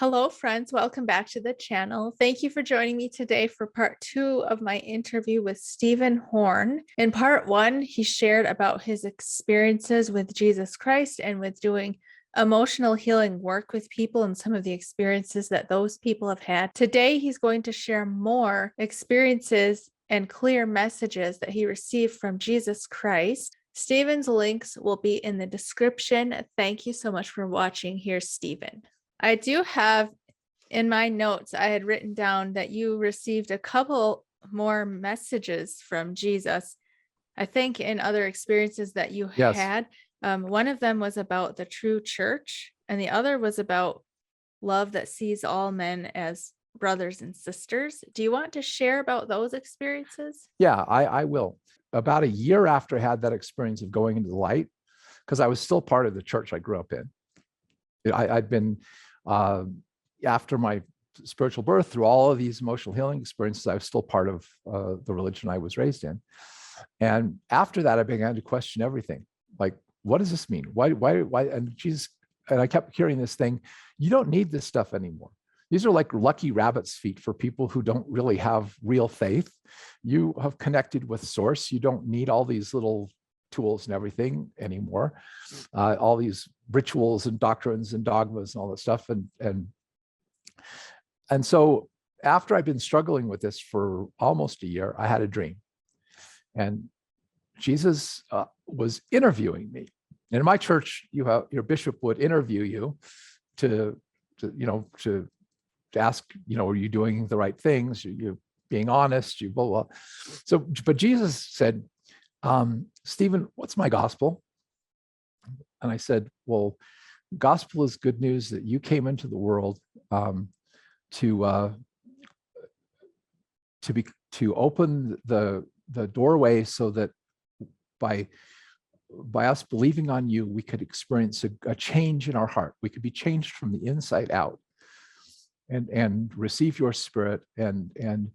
Hello, friends. Welcome back to the channel. Thank you for joining me today for part 2 of my interview with Steven Horne. In part 1, he shared about his experiences with Jesus Christ and with doing emotional healing work with people and some of the experiences that those people have had. Today, he's going to share more experiences and clear messages that he received from Jesus Christ. Steven's links will be in the description. Thank you so much for watching. Here's Steven. I do have in my notes, I had written down that you received a couple more messages from Jesus, I think in other experiences that you Yes. had. One of them was about the true church, and the other was about love that sees all men as brothers and sisters. Do you want to share about those experiences? Yeah, I will. About a year after I had that experience of going into the light, because I was still part of the church I grew up in. I'd been, after my spiritual birth, through all of these emotional healing experiences, I was still part of the religion I was raised in. And after that, I began to question everything. Like, what does this mean? Why? And Jesus, and I kept hearing this thing, you don't need this stuff anymore. These are like lucky rabbit's feet for people who don't really have real faith. You have connected with source. You don't need all these little tools and everything anymore. All these rituals and doctrines and dogmas and all that stuff. And so after I've been struggling with this for almost a year, I had a dream. And Jesus was interviewing me. And in my church, your bishop would interview you to ask, are you doing the right things? You're being honest, you blah, blah. So, but Jesus said, Steven, what's my gospel? And I said, well, gospel is good news that you came into the world to open the doorway so that by us believing on you, we could experience a change in our heart. We could be changed from the inside out and receive your spirit. And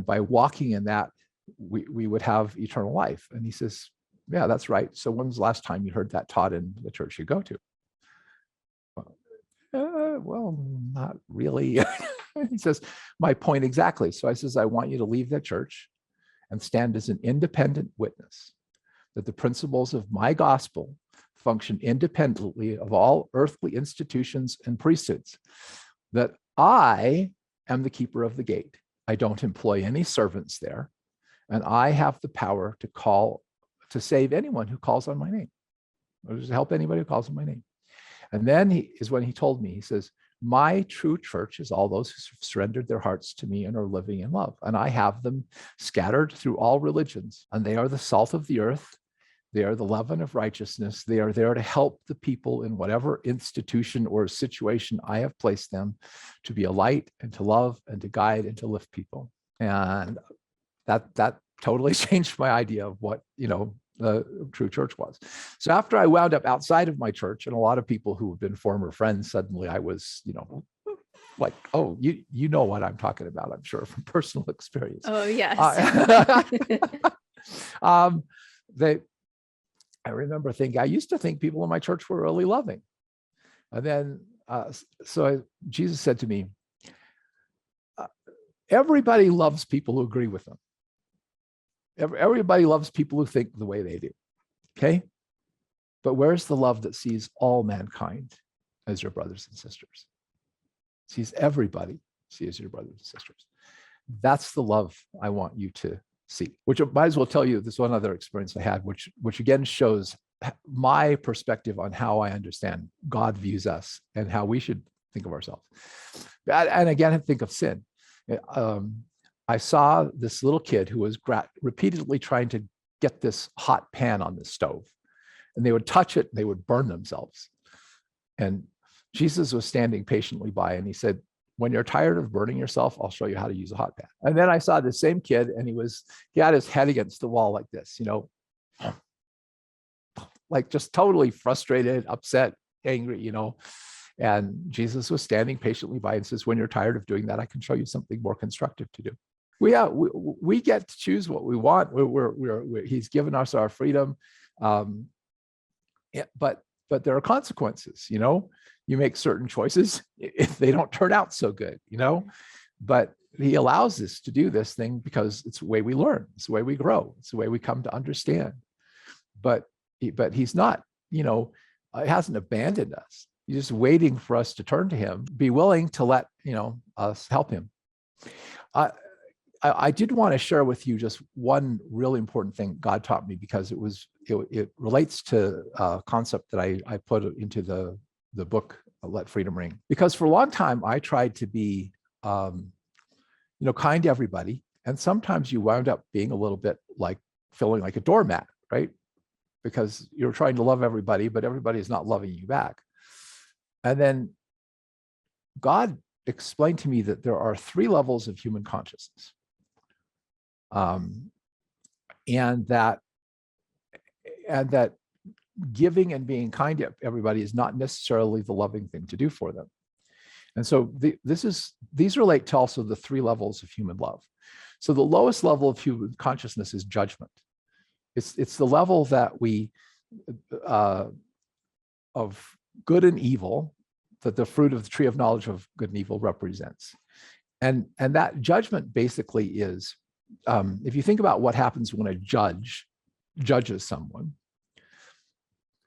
by walking in that, we would have eternal life. And he says, yeah, that's right. So when's the last time you heard that taught in the church you go to? Well, not really. He says, my point exactly. So I says, I want you to leave the church and stand as an independent witness that the principles of my gospel function independently of all earthly institutions and priesthoods, that I am the keeper of the gate. I don't employ any servants there. And I have the power to save anyone who calls on my name, or to help anybody who calls on my name. And then when he told me, he says, my true church is all those who surrendered their hearts to me and are living in love. And I have them scattered through all religions, and they are the salt of the earth. They are the leaven of righteousness. They are there to help the people in whatever institution or situation I have placed them, to be a light and to love and to guide and to lift people. And that totally changed my idea of what, the true church was. So after I wound up outside of my church, and a lot of people who have been former friends, suddenly I was, like, oh, you know what I'm talking about, I'm sure, from personal experience. Oh, yes. I remember thinking, I used to think people in my church were really loving. And then, Jesus said to me, everybody loves people who agree with them. Everybody loves people who think the way they do, okay? But where's the love that sees all mankind as your brothers and sisters? Sees everybody, sees your brothers and sisters. That's the love I want you to see, which I might as well tell you this one other experience I had, which again shows my perspective on how I understand God views us and how we should think of ourselves. And again, think of sin. I saw this little kid who was repeatedly trying to get this hot pan on the stove, and they would touch it and they would burn themselves. And Jesus was standing patiently by, and he said, when you're tired of burning yourself, I'll show you how to use a hot pan. And then I saw the same kid, and he had his head against the wall like this, like just totally frustrated, upset, angry, and Jesus was standing patiently by and says, when you're tired of doing that, I can show you something more constructive to do. We get to choose what we want. He's given us our freedom. But but there are consequences. You make certain choices if they don't turn out so good, but he allows us to do this thing because it's the way we learn. It's the way we grow. It's the way we come to understand. But he's not, he hasn't abandoned us. He's just waiting for us to turn to him, be willing to let, us help him. I did want to share with you just one really important thing God taught me, because it relates to a concept that I put into the book, Let Freedom Ring. Because for a long time, I tried to be, kind to everybody. And sometimes you wound up being a little bit like feeling like a doormat, right? Because you're trying to love everybody, but everybody is not loving you back. And then God explained to me that there are 3 levels of human consciousness. And that giving and being kind to everybody is not necessarily the loving thing to do for them. And so these relate to also the 3 levels of human love. So the lowest level of human consciousness is judgment. It's the level that we of good and evil, that the fruit of the tree of knowledge of good and evil represents. And that judgment basically is, if you think about what happens when a judge judges someone,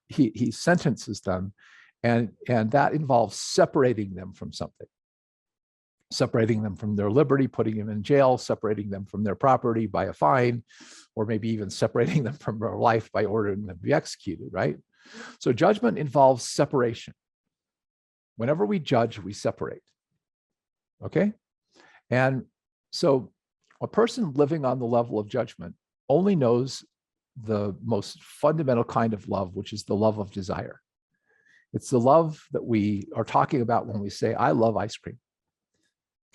he sentences them, and that involves separating them from something, separating them from their liberty, putting them in jail, separating them from their property by a fine, or maybe even separating them from their life by ordering them to be executed, right? So judgment involves separation. Whenever we judge, we separate, okay? And so a person living on the level of judgment only knows the most fundamental kind of love, which is the love of desire. It's the love that we are talking about when we say, I love ice cream.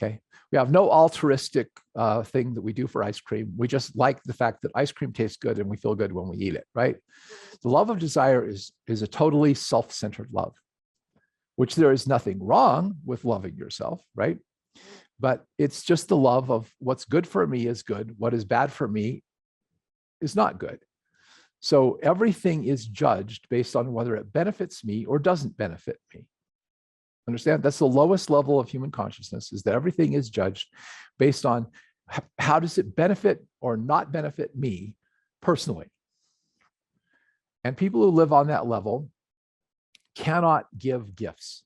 Okay. We have no altruistic thing that we do for ice cream. We just like the fact that ice cream tastes good and we feel good when we eat it, right? The love of desire is a totally self-centered love, which there is nothing wrong with loving yourself, right? But it's just the love of what's good for me is good. What is bad for me is not good. So everything is judged based on whether it benefits me or doesn't benefit me. Understand? That's the lowest level of human consciousness, is that everything is judged based on how does it benefit or not benefit me personally. And people who live on that level cannot give gifts.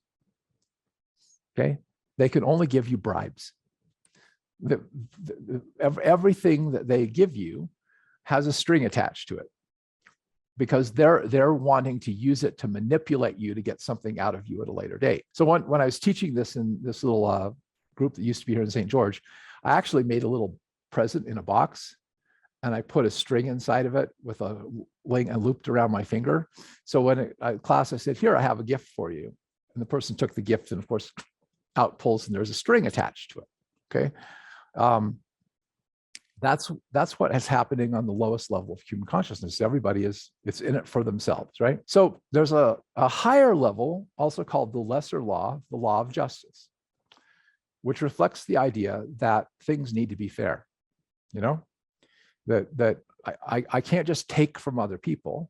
Okay? They can only give you bribes. Everything that they give you has a string attached to it, because they're wanting to use it to manipulate you to get something out of you at a later date. So when I was teaching this in this little group that used to be here in St. George, I actually made a little present in a box, and I put a string inside of it with a link and looped around my finger. So when class, I said, here, I have a gift for you. And the person took the gift, and of course, out pulls, and there's a string attached to it, okay? That's what is happening on the lowest level of human consciousness. Everybody it's in it for themselves, right? So there's a higher level, also called the lesser law, the law of justice, which reflects the idea that things need to be fair, that I can't just take from other people.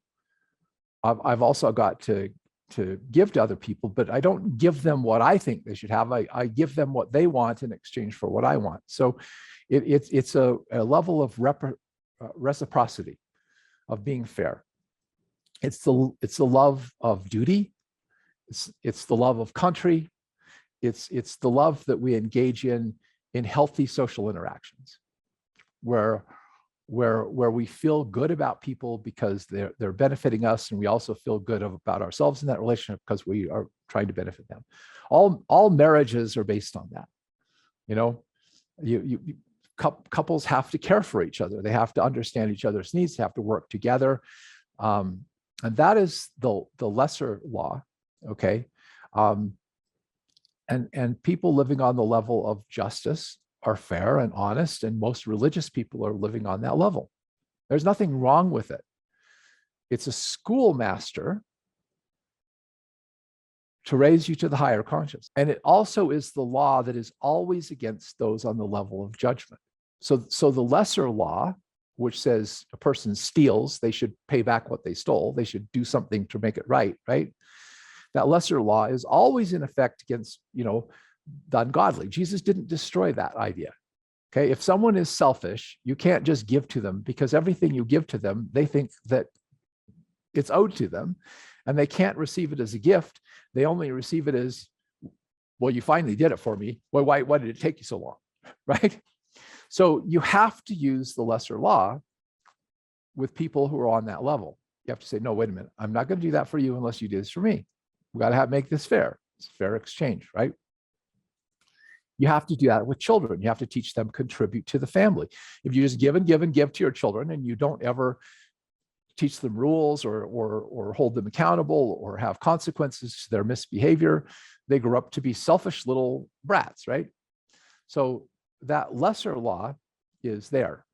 I've also got to give to other people, but I don't give them what I think they should have. I give them what they want in exchange for what I want. So it's a level of reciprocity, of being fair. It's the love of duty. It's the love of country. It's the love that we engage in healthy social interactions, where we feel good about people because they're benefiting us, and we also feel good about ourselves in that relationship because we are trying to benefit them. All marriages are based on that. Couples have to care for each other. They have to understand each other's needs. They have to work together, and that is the lesser law. Okay, and people living on the level of justice are fair and honest, and most religious people are living on that level. There's nothing wrong with it. It's a schoolmaster to raise you to the higher conscious. And it also is the law that is always against those on the level of judgment. So the lesser law which says a person steals, they should pay back what they stole. They should do something to make it right, right? That lesser law is always in effect against, the ungodly. Jesus didn't destroy that idea. Okay, if someone is selfish, you can't just give to them, because everything you give to them, they think that it's owed to them, and they can't receive it as a gift. They only receive it as, well, you finally did it for me. Well, why did it take you so long? Right? So you have to use the lesser law with people who are on that level. You have to say, no, wait a minute. I'm not going to do that for you unless you do this for me. We got to make this fair. It's a fair exchange, right? You have to do that with children. You have to teach them contribute to the family. If you just give and give and give to your children, and you don't ever teach them rules or hold them accountable or have consequences to their misbehavior, they grow up to be selfish little brats, right? So that lesser law is there.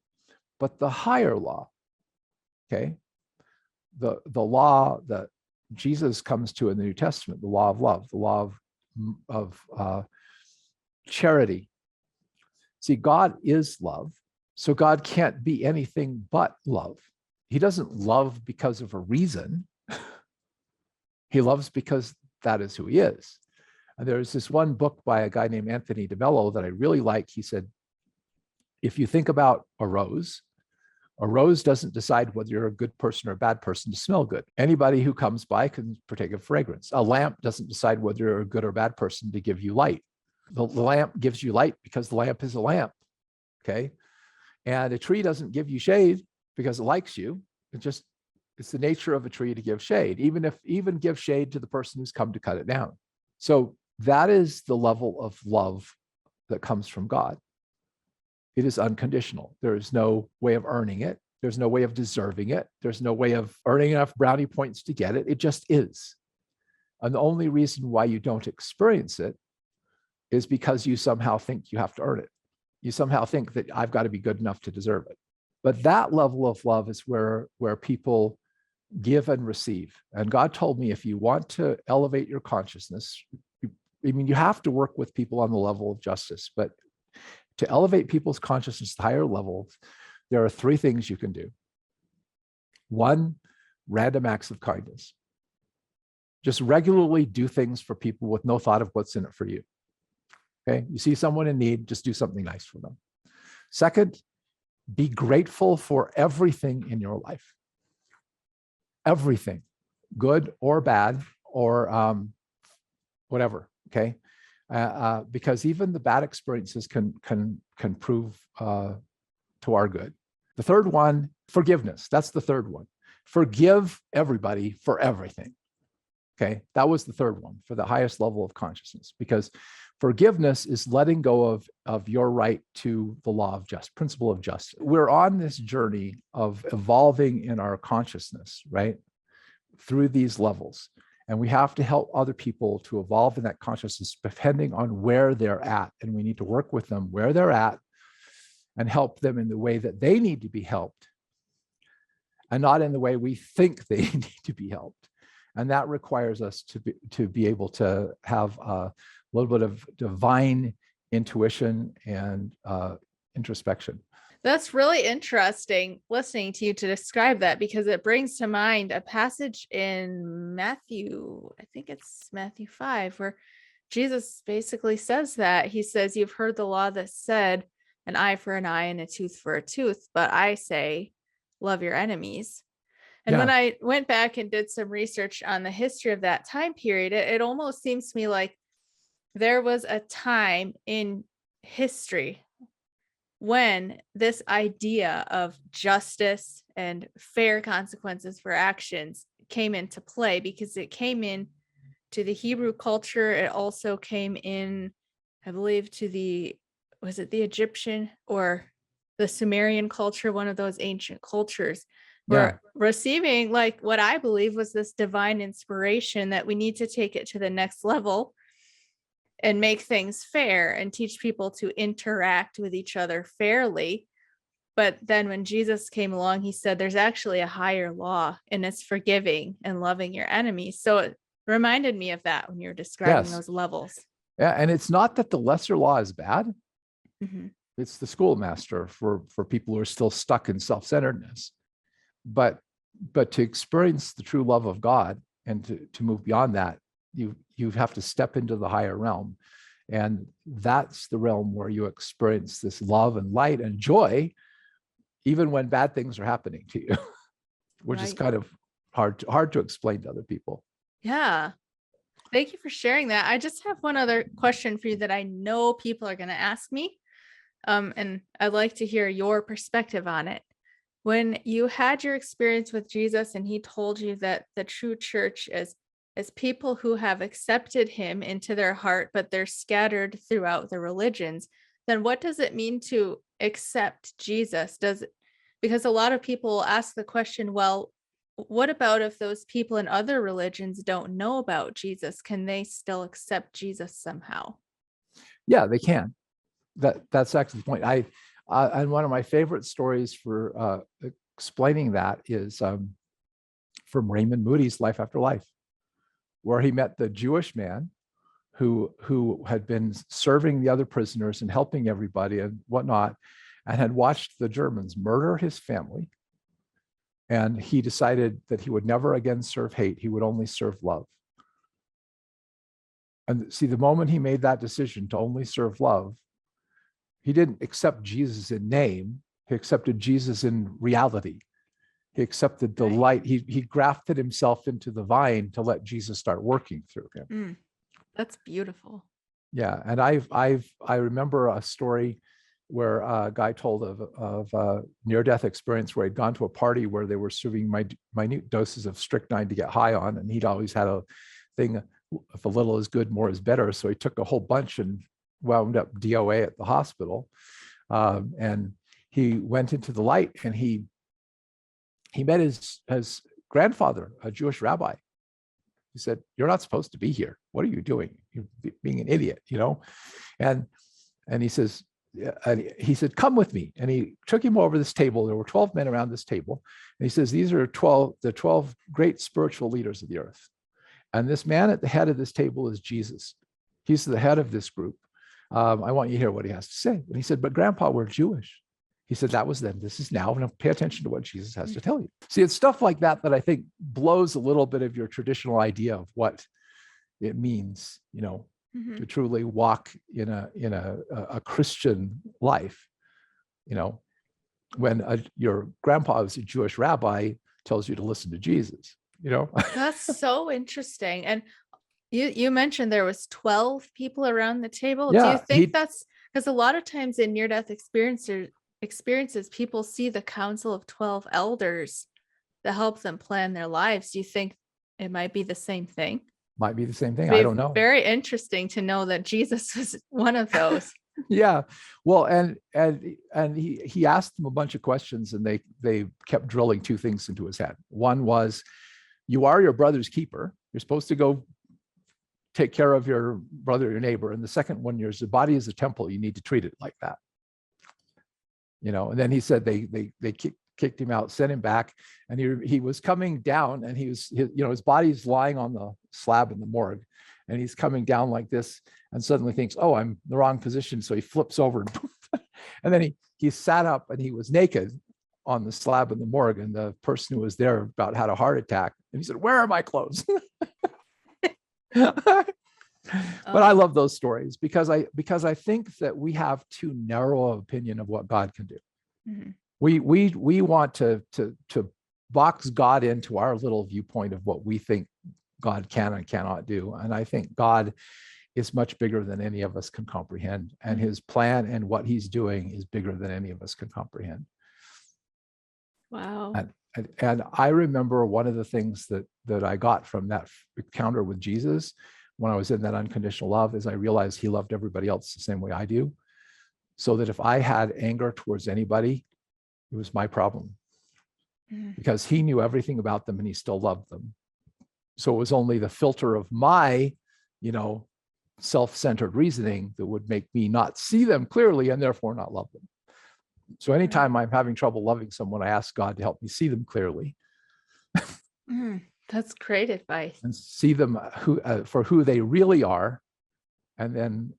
But the higher law, okay, the law that Jesus comes to in the New Testament, the law of love, the law of charity. See, God is love, so God can't be anything but love. He doesn't love because of a reason. He loves because that is who he is. And there's this one book by a guy named Anthony DeMello that I really like. He said, if you think about a rose doesn't decide whether you're a good person or a bad person to smell good. Anybody who comes by can partake of fragrance. A lamp doesn't decide whether you're a good or bad person to give you light. The lamp gives you light because the lamp is a lamp, okay? And a tree doesn't give you shade because it likes you. It's the nature of a tree to give shade, even give shade to the person who's come to cut it down. So that is the level of love that comes from God. It is unconditional. There is no way of earning it. There's no way of deserving it. There's no way of earning enough brownie points to get it. It just is. And the only reason why you don't experience it is because you somehow think you have to earn it. You somehow think that I've got to be good enough to deserve it. But that level of love is where people give and receive. And God told me, if you want to elevate your consciousness, you have to work with people on the level of justice, but to elevate people's consciousness to higher levels, there are three things you can do. One, random acts of kindness. Just regularly do things for people with no thought of what's in it for you. Okay, you see someone in need, just do something nice for them. Second, be grateful for everything in your life. Everything, good or bad or whatever, okay? Because even the bad experiences can prove to our good. The third one, forgiveness. That's the third one. Forgive everybody for everything. Okay, that was the third one for the highest level of consciousness, because forgiveness is letting go of your right to the law of justice, principle of justice. We're on this journey of evolving in our consciousness, right? Through these levels. And we have to help other people to evolve in that consciousness depending on where they're at. And we need to work with them where they're at and help them in the way that they need to be helped, and not in the way we think they need to be helped. And that requires us to be able to have a little bit of divine intuition and introspection. That's really interesting listening to you to describe that, because it brings to mind a passage in Matthew, I think it's Matthew 5, where Jesus basically says that. He says, you've heard the law that said an eye for an eye and a tooth for a tooth, but I say, love your enemies. And when I went back and did some research on the history of that time period, it almost seems to me like there was a time in history when this idea of justice and fair consequences for actions came into play, because it came in to the Hebrew culture. It also came in, I believe, to was it the Egyptian or the Sumerian culture, one of those ancient cultures. We're receiving like what I believe was this divine inspiration that we need to take it to the next level and make things fair and teach people to interact with each other fairly. But then when Jesus came along, he said there's actually a higher law, and it's forgiving and loving your enemies. So it reminded me of that when you're describing those levels. Yeah, and it's not that the lesser law is bad. Mm-hmm. It's the schoolmaster for people who are still stuck in self-centeredness. But to experience the true love of God and to move beyond that, you have to step into the higher realm. And that's the realm where you experience this love and light and joy, even when bad things are happening to you, which is kind of hard to explain to other people. Yeah. Thank you for sharing that. I just have one other question for you that I know people are going to ask me. And I'd like to hear your perspective on it. When you had your experience with Jesus and he told you that the true church is people who have accepted him into their heart, but they're scattered throughout the religions, then what does it mean to accept Jesus? Because a lot of people ask the question, well, what about if those people in other religions don't know about Jesus? Can they still accept Jesus somehow? Yeah, they can. That's actually the point. And one of my favorite stories for explaining that is from Raymond Moody's Life After Life, where he met the Jewish man who had been serving the other prisoners and helping everybody and whatnot, and had watched the Germans murder his family. And he decided that he would never again serve hate. He would only serve love. And see, the moment he made that decision to only serve love, he didn't accept Jesus in name. He accepted Jesus in reality. He accepted the light. He grafted himself into the vine to let Jesus start working through him. That's beautiful. Yeah, and I remember a story where a guy told of a near-death experience where he'd gone to a party where they were serving minute doses of strychnine to get high on, and he'd always had a thing, if a little is good, more is better. So he took a whole bunch and wound up DOA at the hospital. And he went into the light, and he met his grandfather, a Jewish rabbi. He said, "You're not supposed to be here. What are you doing? You're being an idiot, you know?" And he says, "Come with me." And he took him over this table. There were 12 men around this table. And he says, "These are the 12 great spiritual leaders of the earth. And this man at the head of this table is Jesus. He's the head of this group. I want you to hear what he has to say." And he said, "But Grandpa, we're Jewish." He said, "That was then. This is now. And pay attention to what Jesus has to tell you." See, it's stuff like that that I think blows a little bit of your traditional idea of what it means, you know, to truly walk in a Christian life. You know, when your grandpa who's a Jewish rabbi tells you to listen to Jesus, you know. That's so interesting. And you mentioned there was 12 people around the table. Yeah, do you think that's because a lot of times in near-death experiences, people see the council of 12 elders that help them plan their lives. Do you think it might be the same thing? Might be the same thing. I don't know. Very interesting to know that Jesus was one of those. Yeah. Well, and he asked them a bunch of questions, and they kept drilling two things into his head. One was, you are your brother's keeper. You're supposed to go take care of your brother, your neighbor. And the second one, your body is a temple. You need to treat it like that. You know, and then he said they kicked him out, sent him back, and he was coming down, and his body's lying on the slab in the morgue, and he's coming down like this, and suddenly thinks, "Oh, I'm in the wrong position." So he flips over, and then he sat up, and he was naked on the slab in the morgue, and the person who was there about had a heart attack, and he said, "Where are my clothes?" But I love those stories because I think that we have too narrow an opinion of what God can do. We want to box God into our little viewpoint of what we think God can and cannot do. And I think God is much bigger than any of us can comprehend. And his plan and what he's doing is bigger than any of us can comprehend. Wow. And I remember one of the things that I got from that encounter with Jesus when I was in that unconditional love is I realized he loved everybody else the same way I do. So that if I had anger towards anybody, it was my problem, because he knew everything about them and he still loved them. So it was only the filter of my, self-centered reasoning that would make me not see them clearly and therefore not love them. So anytime I'm having trouble loving someone, I ask God to help me see them clearly. That's great advice. And see them for who they really are, and then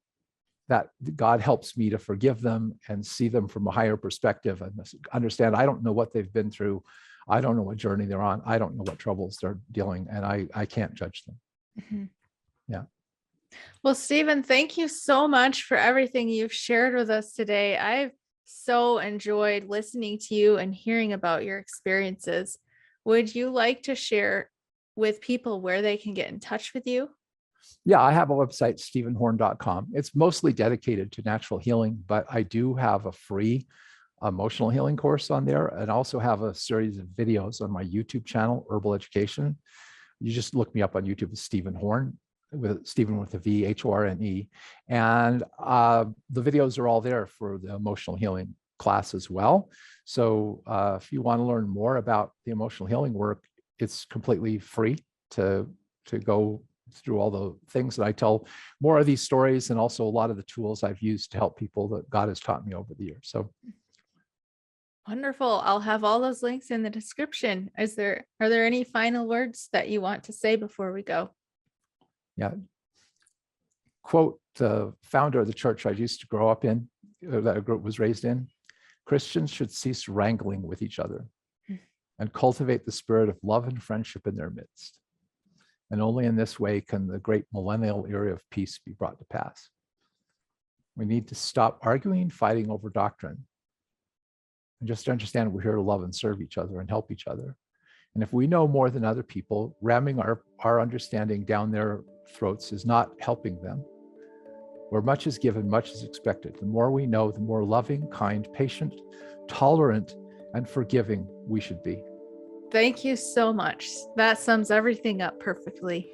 that God helps me to forgive them and see them from a higher perspective and understand I don't know what they've been through. I don't know what journey they're on. I don't know what troubles they're dealing, and I can't judge them. Mhm. Yeah. Well, Steven, thank you so much for everything you've shared with us today. I've so enjoyed listening to you and hearing about your experiences. Would you like to share with people where they can get in touch with you? Yeah, I have a website, stevenhorne.com. It's mostly dedicated to natural healing, but I do have a free emotional healing course on there, and also have a series of videos on my YouTube channel, Herbal Education. You just look me up on YouTube as Steven Horne, with Steven with a V, Horne. And the videos are all there for the emotional healing class as well. So if you want to learn more about the emotional healing work, it's completely free to go through all the things that I tell, more of these stories, and also a lot of the tools I've used to help people that God has taught me over the years. So wonderful. I'll have all those links in the description. Are there any final words that you want to say before we go? yeah. Quote the founder of the church I used to grow up in, that a group was raised in: Christians should cease wrangling with each other and cultivate the spirit of love and friendship in their midst. And only in this way can the great millennial era of peace be brought to pass. We need to stop arguing, fighting over doctrine, and just understand we're here to love and serve each other and help each other. And if we know more than other people, ramming our understanding down their throats is not helping them. Where much is given, much is expected. The more we know, the more loving, kind, patient, tolerant, and forgiving we should be. Thank you so much. That sums everything up perfectly.